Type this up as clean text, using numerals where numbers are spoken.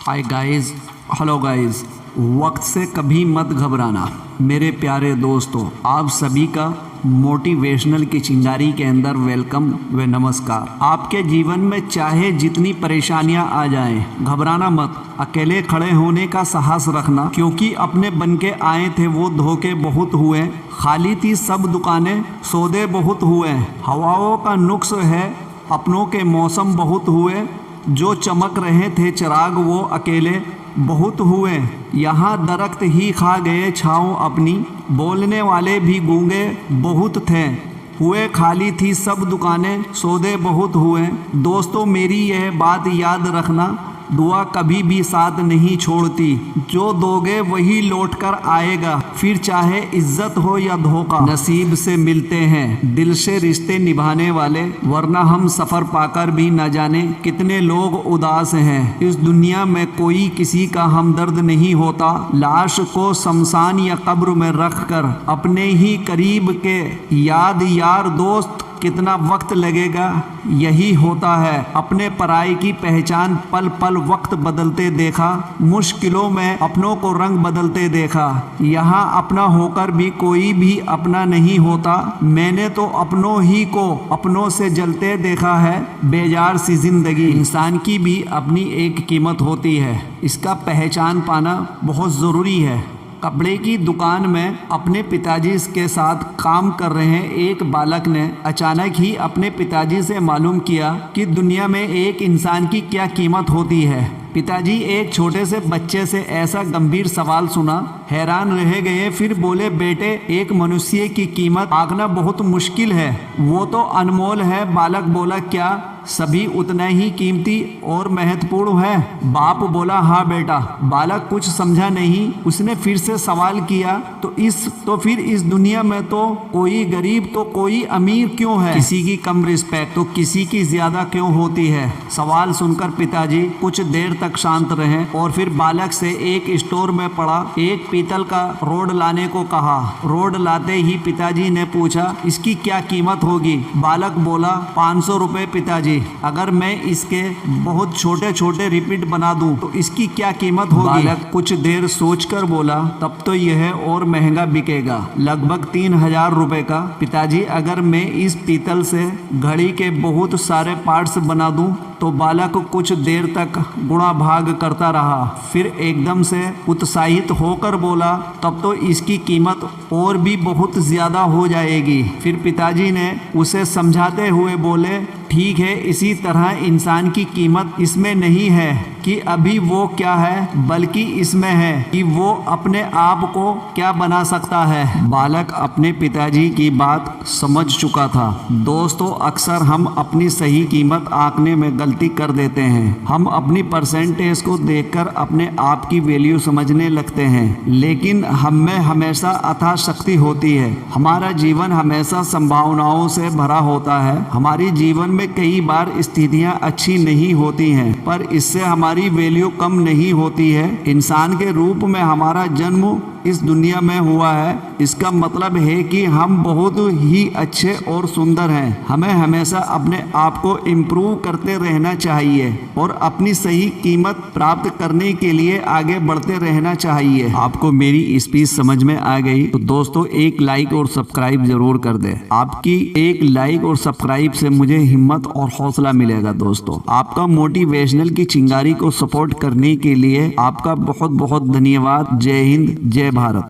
Hi guys, hello guys. वक्त से कभी मत घबराना मेरे प्यारे दोस्तों। आप सभी का मोटिवेशनल की चिंगारी के अंदर वेलकम व नमस्कार। आपके जीवन में चाहे जितनी परेशानियां आ जाएं, घबराना मत। अकेले खड़े होने का साहस रखना, क्योंकि अपने बन के आए थे वो धोखे बहुत हुए। खाली थी सब दुकानें, सौदे बहुत हुए। हवाओं का नुक्स है, अपनों के मौसम बहुत हुए। जो चमक रहे थे चिराग वो अकेले बहुत हुए। यहाँ दरख्त ही खा गए छाँव अपनी, बोलने वाले भी गूंगे बहुत थे। हुए खाली थी सब दुकानें, सौदे बहुत हुए। दोस्तों मेरी यह बात याद रखना, दुआ कभी भी साथ नहीं छोड़ती। जो दोगे वही लौट कर आएगा, फिर चाहे इज्जत हो या धोखा। नसीब से मिलते हैं दिल से रिश्ते निभाने वाले, वरना हम सफ़र पाकर भी न जाने कितने लोग उदास हैं। इस दुनिया में कोई किसी का हमदर्द नहीं होता। लाश को शमशान या कब्र में रख कर अपने ही करीब के याद यार दोस्त कितना वक्त लगेगा, यही होता है अपने पराई की पहचान। पल पल वक्त बदलते देखा, मुश्किलों में अपनों को रंग बदलते देखा। यहाँ अपना होकर भी कोई भी अपना नहीं होता। मैंने तो अपनों ही को अपनों से जलते देखा है। बेजार सी जिंदगी। इंसान की भी अपनी एक कीमत होती है, इसका पहचान पाना बहुत ज़रूरी है। कपड़े की दुकान में अपने पिताजी के साथ काम कर रहे एक बालक ने अचानक ही अपने पिताजी से मालूम किया कि दुनिया में एक इंसान की क्या कीमत होती है। पिताजी एक छोटे से बच्चे से ऐसा गंभीर सवाल सुना, हैरान रह गए। फिर बोले, बेटे, एक मनुष्य की कीमत आंकना बहुत मुश्किल है, वो तो अनमोल है। बालक बोला, क्या सभी उतना ही कीमती और महत्वपूर्ण है? बाप बोला, हाँ बेटा। बालक कुछ समझा नहीं, उसने फिर से सवाल किया, तो फिर इस दुनिया में तो कोई गरीब तो कोई अमीर क्यों है? किसी की कम रिस्पेक्ट तो किसी की ज्यादा क्यों होती है? सवाल सुनकर पिताजी कुछ देर तक शांत रहे और फिर बालक से एक स्टोर में पड़ा एक पीतल का रोड लाने को कहा। रोड लाते ही पिताजी ने पूछा, इसकी क्या कीमत होगी? बालक बोला, 500 रुपए पिताजी। अगर मैं इसके बहुत छोटे छोटे रिपीट बना दूं तो इसकी क्या कीमत होगी? बालक कुछ देर सोचकर बोला, तब तो यह और महंगा बिकेगा, लगभग 3000 रुपए का। पिताजी, अगर मैं इस पीतल से घड़ी के बहुत सारे पार्ट्स बना दूं तो बालक कुछ देर तक गुणा भाग करता रहा। फिर एकदम से उत्साहित होकर बोला, तब तो इसकी कीमत और भी बहुत ज्यादा हो जाएगी। फिर पिताजी ने उसे समझाते हुए बोले, ठीक है, इसी तरह इंसान की कीमत इसमें नहीं है कि अभी वो क्या है, बल्कि इसमें है कि वो अपने आप को क्या बना सकता है। बालक अपने पिताजी की बात समझ चुका था। दोस्तों, अक्सर हम अपनी सही कीमत आंकने में गलती कर देते हैं। हम अपनी परसेंटेज को देखकर अपने आप की वैल्यू समझने लगते हैं, लेकिन हम में हमेशा अथाह शक्ति होती है। हमारा जीवन हमेशा संभावनाओं से भरा होता है। हमारी जीवन में कई बार स्थितियां अच्छी नहीं होती हैं, पर इससे हमारी वैल्यू कम नहीं होती है। इंसान के रूप में हमारा जन्म इस दुनिया में हुआ है, इसका मतलब है कि हम बहुत ही अच्छे और सुंदर हैं। हमें हमेशा अपने आप को इम्प्रूव करते रहना चाहिए और अपनी सही कीमत प्राप्त करने के लिए आगे बढ़ते रहना चाहिए। आपको मेरी स्पीच समझ में आ गई तो दोस्तों एक लाइक और सब्सक्राइब जरूर कर दें। आपकी एक लाइक और सब्सक्राइब से मुझे हिम्मत और हौसला मिलेगा। दोस्तों, आपका मोटिवेशनल की चिंगारी को सपोर्ट करने के लिए आपका बहुत बहुत धन्यवाद। जय हिंद, जय भारत।